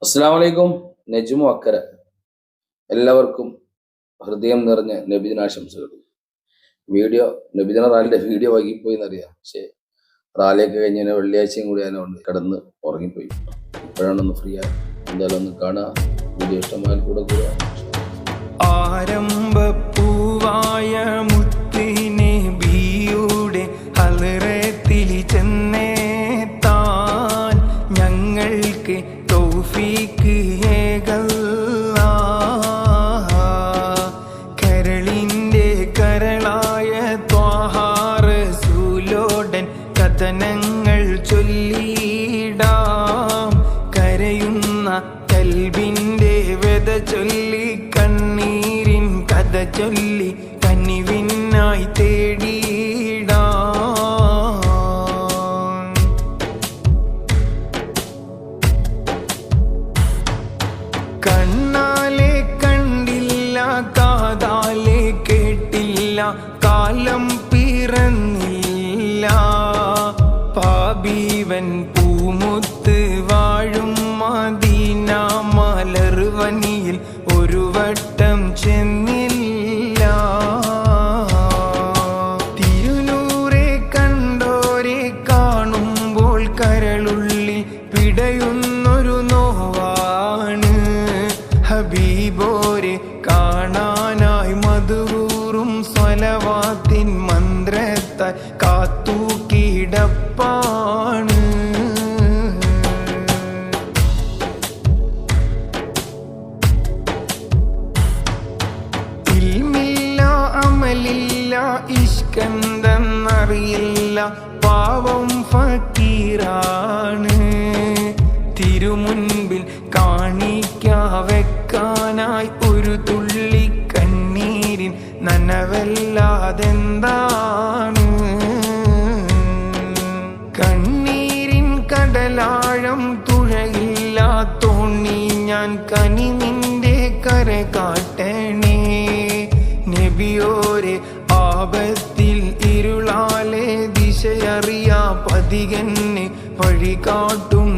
അസ്സലാമു അലൈക്കും. നജ്മു അക്കര. എല്ലാവർക്കും ഹൃദയം നിറഞ്ഞ നബിദിനാശംസകൾ. നബിദിന റാലിന്റെ വീഡിയോ വൈകിപ്പോയി എന്നറിയാം. പക്ഷേ റാലിയൊക്കെ കഴിഞ്ഞ വെള്ളിയാഴ്ചയും കൂടി അതിനോണ്ട് കിടന്ന് ഉറങ്ങിപ്പോയി. ഇപ്പോഴാണ് ഒന്ന് ഫ്രീ ആയി. എന്തായാലും ഒന്ന് കാണുക. വീഡിയോ ഇഷ്ടമായാൽ കൂടെ കൂടാ. ആരംഭപ്പൂവായ മുത്തിനെ ബിയുടെ ഹലറത്തിൽ ചെന്നേത്താൻ ഞങ്ങൾക്ക് തൗഫീക്ക് ഏകല്ലാ. കരളിൻ്റെ കരളായ ത്വാഹ റസൂലോടൻ കഥനങ്ങൾ ചൊല്ലിടാം. കരയുന്ന കൽബിൻ്റെ വ്യത ചൊല്ലി കണ്ണീരിൻ കഥ ചൊല്ലി കനിവിനായി തേടിയിടാം. കണ്ണാലെ കണ്ടില്ല, കാതാലെ കേട്ടില്ല, കാലം പിറന്നില്ല. പാപീവൻ പൂമുത്ത് വാഴും മദീന മലർവനിയിൽ ഒരു വട്ടം ചെന്നില്ല. തിരുനൂറെ കണ്ടോരെ കാണുമ്പോൾ കരളുള്ളിൽ പിടയുന്നൊരു നോവാണ്. ഹബീബോരെ കാണാനായി മധുകൂറും സ്വലവാത്തിൻ മന്ത്രത്താൽ കാത്തു കിടപ്പാണ്. ഇൽമില്ല, അമലില്ല, ഇഷ്കെന്തെന്നറിയില്ല, പാവം ഫക്കീറാണ്. തിരുമുൻപിൽ കാണിക്ക വെക്കാനായി ഒരു തുള്ളി കണ്ണീരിൻ നനവല്ലാതെന്താണ്. കണ്ണീരിൻ കടലാഴം തുഴയില്ലാത്തോണി ഞാൻ കനി നിന്റെ കര കാട്ടണേ. നബിയോരെ ആപത്തിൽ ഇരുളാലെ ദിശയറിയാ പതികന്നെ വഴി കാട്ടും